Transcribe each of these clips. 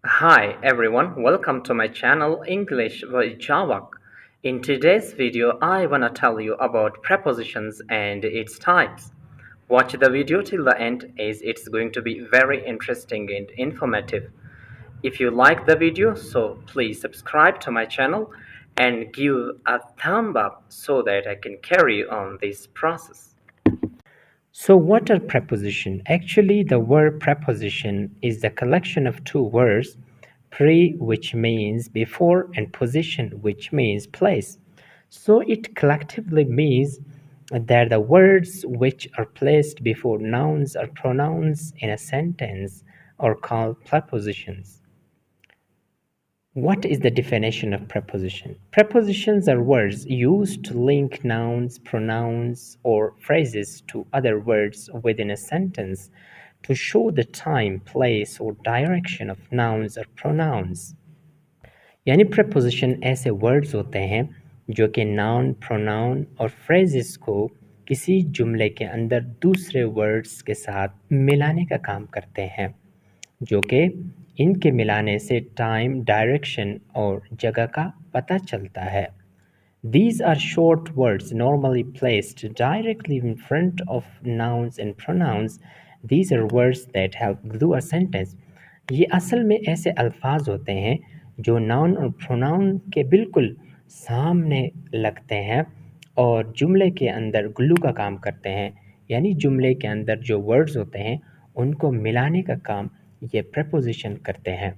Hi everyone, welcome to my channel English with Java. In today's video, I wanna tell you about prepositions and its types. Watch the video till the end as it's going to be very interesting and informative. If you like the video, so please subscribe to my channel and give a thumb up so that I can carry on this process. So, what are prepositions? Actually, the word preposition is the collection of two words, pre, which means before, and position, which means place. So, it collectively means that the words which are placed before nouns or pronouns in a sentence are called prepositions. What is the definition of preposition? Prepositions are words used to link nouns, pronouns, or phrases to other words within a sentence to show the time, place, or direction of nouns or pronouns. यानी preposition ऐसे words होते हैं जो कि noun, pronoun और phrases को किसी जुमले के अंदर दूसरे words के साथ मिलाने का काम करते हैं जो कि इनके मिलाने से टाइम, डायरेक्शन और जगह का पता चलता है. These are short words normally placed directly in front of nouns and pronouns. These are words that help glue a sentence. ये असल में ऐसे अल्फाज होते हैं जो नाउन और प्रोनाउन के बिल्कुल सामने लगते हैं और जुमले के अंदर ग्लू का काम करते हैं. यानी जुमले के अंदर जो वर्ड्स होते हैं उनको मिलाने का काम ये preposition करते हैं.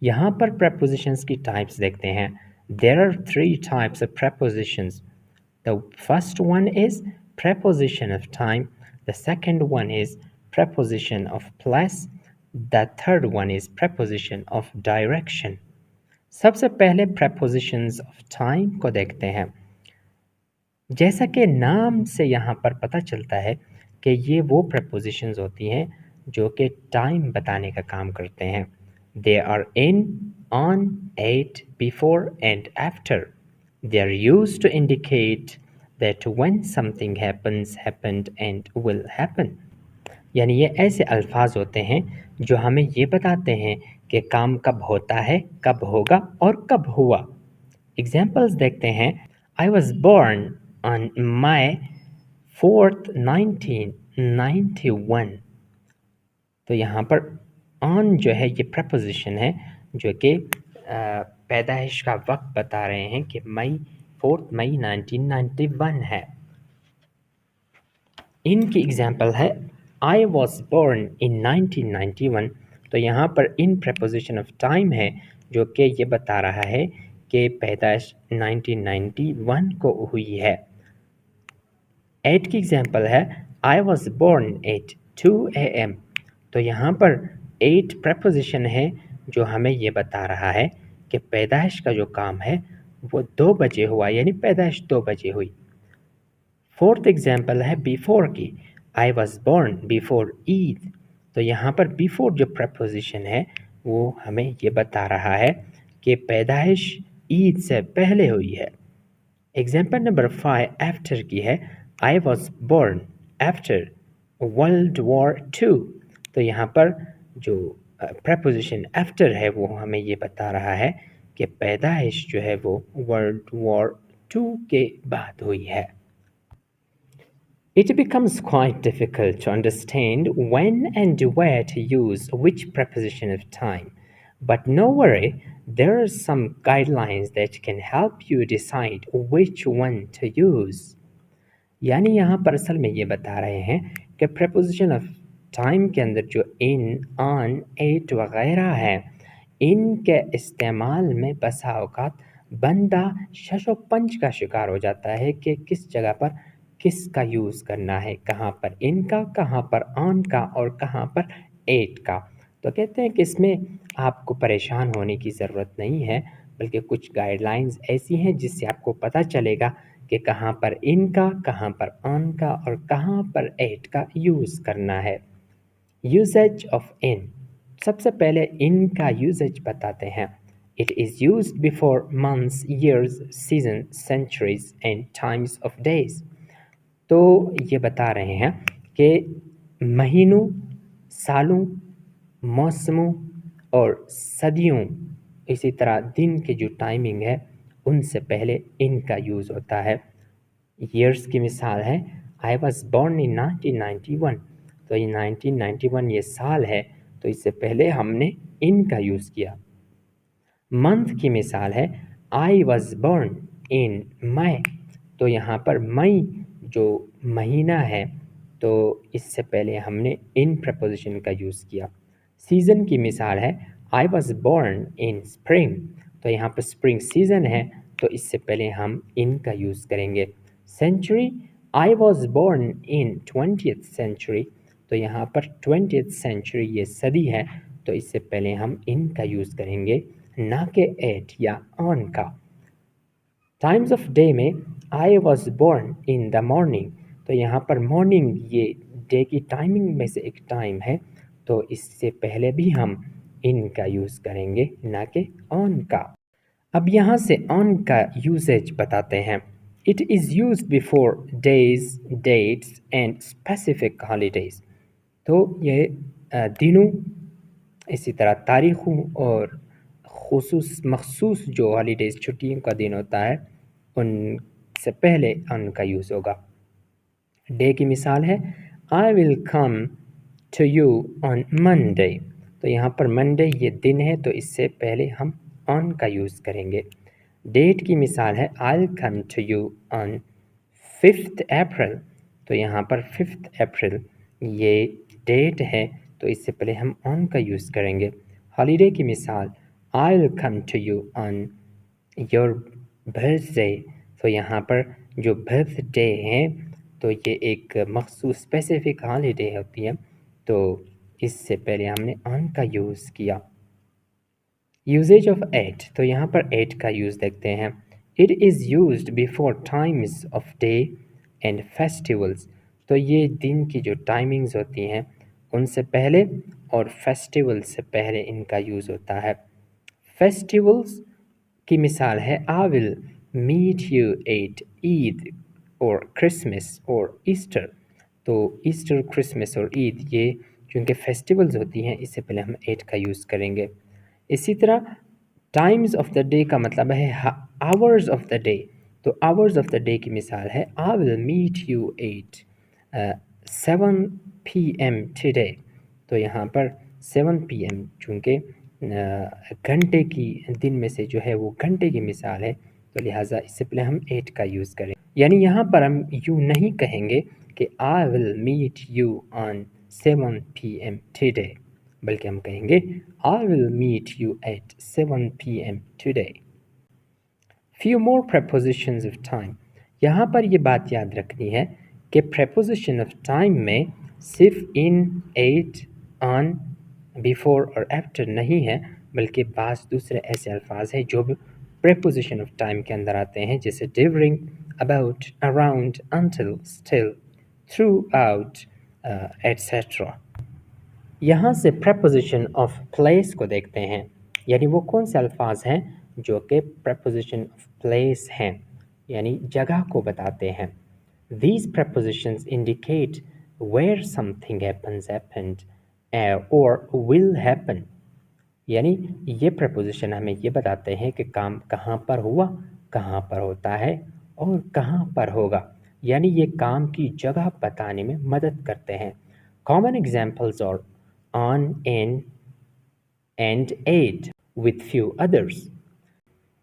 यहाँ पर prepositions की types देखते हैं. There are three types of prepositions. The first one is preposition of time. The second one is preposition of place. The third one is preposition of direction. सबसे पहले prepositions of time को देखते हैं. जैसा कि नाम से यहाँ पर पता चलता है कि ये वो prepositions होती हैं जो कि टाइम बताने का काम करते हैं. They are in, on, at, before and after. They are used to indicate that when something happens, happened and will happen. यानी ये ऐसे अल्फाज होते हैं जो हमें ये बताते हैं कि काम कब होता है, कब होगा और कब हुआ. एग्जाम्पल्स देखते हैं. I was born on May 4th 1991. तो यहाँ पर on जो है ये preposition है जो कि पैदाइश का वक्त बता रहे हैं कि मई 4th मई 1991 है. इनकी एग्जाम्पल है I was born in 1991. तो यहाँ पर in preposition of time है जो कि ये बता रहा है कि पैदाइश 1991 को हुई है. 8 की एग्जाम्पल है I was born at 2 AM. तो यहाँ पर 8 preposition है जो हमें ये बता रहा है कि पैदाइश का जो काम है वो 2 बजे हुआ यानी पैदाइश 2 बजे हुई. 4th एग्जाम्पल है before की. I was born before Eid. तो यहाँ पर before जो preposition है वो हमें ये बता रहा है कि पैदाइश ईद से पहले हुई है. एग्जाम्पल नंबर 5 आफ्टर की है. I was born after World War II. तो यहाँ पर जो preposition after है वो हमें ये बता रहा है कि पैदाइश जो है वो World War II के बाद हुई है. It becomes quite difficult to understand when and where to use which preposition of time. But no worry, there are some guidelines that can help you decide which one to use. यानी यहाँ पर असल में ये बता रहे हैं कि preposition of time के अंदर जो in, on, at वगैरह है इनके इस्तेमाल में बसा औकात बंदा शशो पंच का शिकार हो जाता है कि किस जगह पर किसका यूज़ करना है, कहाँ पर इनका, कहाँ पर ऑन का और कहाँ पर एट का. तो कहते हैं कि इसमें आपको परेशान होने की ज़रूरत नहीं है बल्कि कुछ गाइडलाइंस ऐसी हैं जिससे आपको पता चलेगा कि कहाँ पर इनका, कहाँ पर ऑन का और कहाँ पर एट का यूज़ करना है. यूसेज ऑफ इन. सबसे पहले इन का यूसेज बताते हैं. It is used before months, years, seasons, centuries and times of days. तो ये बता रहे हैं कि महीनों, सालों, मौसमों और सदियों, इसी तरह दिन के जो टाइमिंग है उनसे पहले इन का यूज़ होता है। ईयर्स की मिसाल है, आई वॉज बॉर्न इन 1991, तो ये 1991 ये साल है, तो इससे पहले हमने इन का यूज़ किया। मंथ की मिसाल है, आई वॉज बॉर्न इन मई, तो यहाँ पर मई जो महीना है तो इससे पहले हमने इन प्रपोजिशन का यूज़ किया। सीज़न की मिसाल है, आई वॉज बॉर्न इन स्प्रिंग, तो यहाँ पर स्प्रिंग सीज़न है तो इससे पहले हम इन का यूज़ करेंगे। Century, I was born in 20th century, तो यहाँ पर 20th सेंचुरी ये सदी है तो इससे पहले हम इन का यूज़ करेंगे, ना के एट या ऑन का। टाइम्स ऑफ डे में आई was born in the morning, तो यहाँ पर मॉर्निंग ये डे की टाइमिंग में से एक टाइम है तो इससे पहले भी हम इन का यूज़ करेंगे, ना कि ऑन का। अब यहाँ से ऑन का यूसेज बताते हैं। It is use before days, dates and specific holidays, तो ये दिनों, इसी तरह तारीख़ों और मखसूस जो हॉलीडेज़ छुट्टियों का दिन होता है उनसे पहले ऑन का यूज़ होगा। डे की मिसाल है, I will come to you on Monday, तो यहाँ पर मंडे ये दिन है तो इससे पहले हम ऑन का यूज़ करेंगे। डेट की मिसाल है, I will come to you on 5th April, तो यहाँ पर 5th अप्रैल ये डेट है तो इससे पहले हम ऑन का यूज़ करेंगे। हॉलीडे की मिसाल, I will come to you on your birthday, तो यहाँ पर जो बर्थडे है तो ये एक मखसूस स्पेसिफिक हॉलीडे होती है तो इससे पहले हमने ऑन का यूज़ किया। यूजेज ऑफ एट, तो यहाँ पर एट का यूज़ देखते हैं। It is used before times of day and festivals, तो ये दिन की जो टाइमिंग्स होती हैं उनसे पहले और फेस्टिवल से पहले इनका यूज़ होता है। फेस्टिवल्स की मिसाल है, I will meet you at Eid और क्रिसमस और ईस्टर, तो ईस्टर, क्रिसमस और ईद ये चूँकि फेस्टिवल्स होती हैं इससे पहले हम एट का यूज़ करेंगे। इसी तरह टाइम्स ऑफ द डे का मतलब है आवर्स ऑफ द डे, तो आवर्स ऑफ द डे की मिसाल है, I will meet you at 7 PM today, तो यहाँ पर 7 PM चूँकि घंटे की दिन में से जो है वो घंटे की मिसाल है तो लिहाजा इससे पहले हम 8 का यूज़ करें। यानी यहाँ पर हम यूँ नहीं कहेंगे कि I will meet you on 7 PM today, बल्कि हम कहेंगे I will meet you at 7 PM today. Few more prepositions of time, यहाँ पर ये बात याद रखनी है कि preposition ऑफ टाइम में सिर्फ इन, एट, ऑन, बिफोर और आफ्टर नहीं है, बल्कि बाज़ दूसरे ऐसे अल्फाज हैं जो भी preposition ऑफ टाइम के अंदर आते हैं, जैसे during, about, around, until, still, throughout, etcetera. यहाँ से preposition ऑफ प्लेस को देखते हैं, यानी वो कौन से अल्फाज हैं जो कि preposition ऑफ प्लेस हैं, यानी जगह को बताते हैं। These prepositions indicate where something happens, happened, or will happen, यानी ये preposition हमें ये बताते हैं कि काम कहाँ पर हुआ, कहाँ पर होता है और कहाँ पर होगा, यानी ये काम की जगह बताने में मदद करते हैं। Common examples are on, in, and at with few others।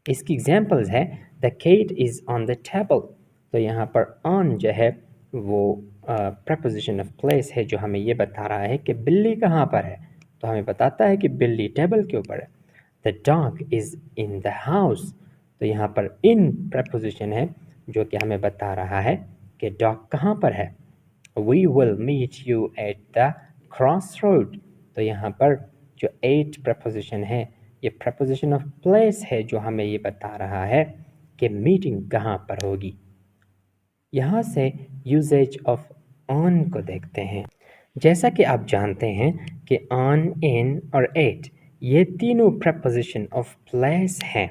इसकी एग्जाम्पल्स है, the cat is on the table, तो यहाँ पर ऑन जो है वो preposition ऑफ प्लेस है जो हमें ये बता रहा है कि बिल्ली कहाँ पर है, तो हमें बताता है कि बिल्ली टेबल के ऊपर है। The dog is in the house, तो यहाँ पर इन preposition है जो कि हमें बता रहा है कि डॉग कहाँ पर है। We will meet you at the cross road, तो यहाँ पर जो एट preposition है ये preposition ऑफ प्लेस है जो हमें ये बता रहा है कि मीटिंग कहाँ पर होगी। यहाँ से यूजेज ऑफ ऑन को देखते हैं। जैसा कि आप जानते हैं कि ऑन, इन और एट ये तीनों preposition ऑफ प्लेस हैं,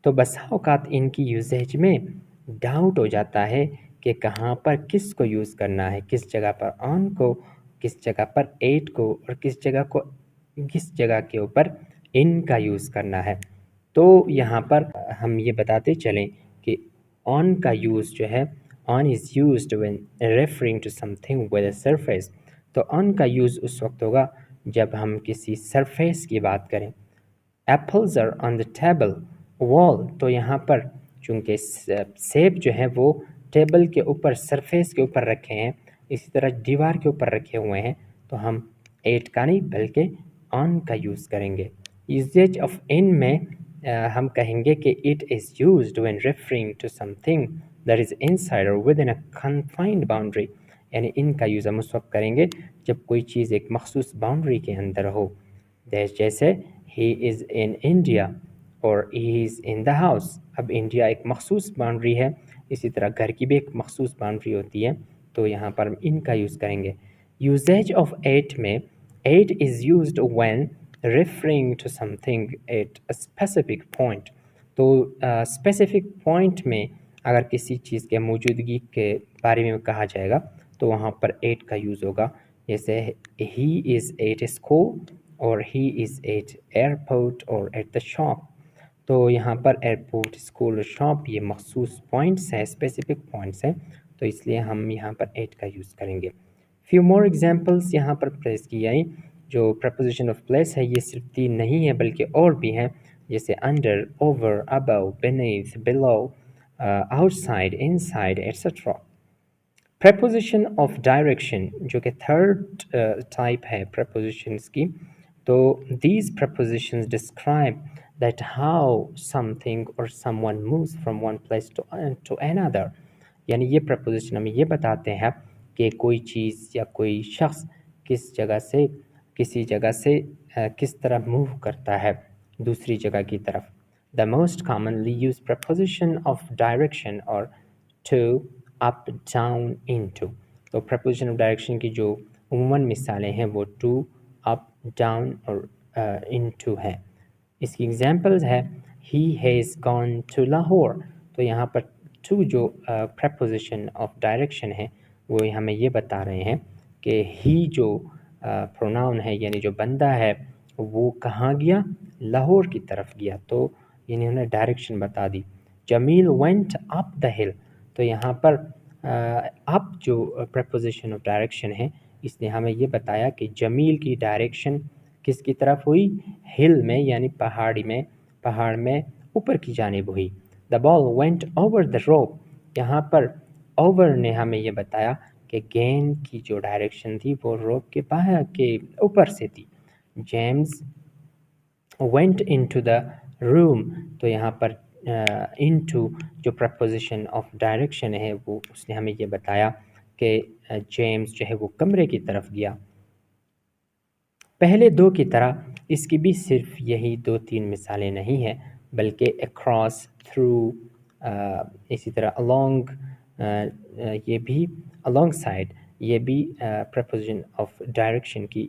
तो बस औकात इनकी यूजेज में डाउट हो जाता है कि कहाँ पर किस को यूज़ करना है, किस जगह पर ऑन को, किस जगह पर एट को और किस जगह के ऊपर इन का यूज़ करना है। तो यहाँ पर हम ये बताते चलें कि ऑन का यूज़ जो है, on is used when referring to something with a surface. तो ऑन का यूज़ उस वक्त होगा जब हम किसी सरफेस की बात करें। Apples are on the table wall, तो यहाँ पर चूँकि सेब जो है वो टेबल के ऊपर सरफेस के ऊपर रखे हैं, इसी तरह दीवार के ऊपर रखे हुए हैं, तो हम एट का नहीं बल्कि ऑन का यूज़ करेंगे। यूजेज ऑफ इन में हम कहेंगे कि it is used when referring to something that is inside or within a confined boundary. यानी इन का यूज़ हम उस वक्त करेंगे जब कोई चीज़ एक मखसूस बाउंड्री के अंदर हो। जैसे ही इज़ इन इंडिया और he is in the house. अब इंडिया एक मखसूस बाउंड्री है, इसी तरह घर की भी एक मखसूस बाउंड्री होती है, तो यहाँ पर हम इन का यूज़ करेंगे। यूजेज ऑफ एट में at is used when referring to something at a specific point. तो स्पेसिफिक पॉइंट में अगर किसी चीज़ के मौजूदगी के बारे में कहा जाएगा तो वहाँ पर एट का यूज़ होगा। जैसे ही इज़ एट स्कूल और ही इज़ एट एयरपोर्ट और एट द शॉप। तो यहाँ पर एयरपोर्ट, स्कूल और शॉप ये मखसूस पॉइंट्स हैं, स्पेसिफिक पॉइंट्स हैं, तो इसलिए हम यहाँ पर एट का यूज़ करेंगे। फ्यू मोर एग्जाम्पल्स यहाँ पर प्लेस की आई। जो प्रपोजिशन ऑफ प्लेस है ये सिर्फ 3 नहीं है बल्कि और भी हैं, जैसे under, over, above, beneath, below, outside, inside etcetera. Preposition of direction जो कि थर्ड टाइप है प्रपोजिशंस की, तो these prepositions describe that how something or someone moves from one place to another। यानी ये प्रपोजिशन हमें ये बताते हैं कि कोई चीज़ या कोई शख्स किस जगह से किसी जगह से किस तरह मूव करता है दूसरी जगह की तरफ। The most commonly used preposition of direction or to, up, down, into। तो preposition of direction की जो उमूमन मिसालें हैं वो to, up, down और into है। इसकी एग्जाम्पल्स है he has gone to Lahore। तो यहाँ पर to जो preposition of direction है वो हमें ये बता रहे हैं कि he जो प्रोनाउन है यानी जो बंदा है वो कहाँ गया, लाहौर की तरफ गया, तो इन्होंने डायरेक्शन बता दी। Jamil went up the hill, तो यहाँ पर अप जो प्रपोजिशन ऑफ डायरेक्शन है इसने हमें ये बताया कि जमील की डायरेक्शन किसकी तरफ हुई, हिल में यानी पहाड़ में ऊपर की जानिब हुई। The ball went over the rope, यहाँ पर ओवर ने हमें ये बताया कि गेंद की जो डायरेक्शन थी वो रोप के बाहर के ऊपर से थी। James went into the room, तो यहाँ पर इनटू जो प्रपोजिशन ऑफ डायरेक्शन है वो उसने हमें ये बताया कि जेम्स जो है वो कमरे की तरफ गया। पहले दो की तरह इसकी भी सिर्फ यही 2-3 मिसालें नहीं हैं बल्कि अक्रॉस, थ्रू, इसी तरह अलोंग, ये भी अलोंग साइड, ये भी प्रपोजिशन ऑफ डायरेक्शन की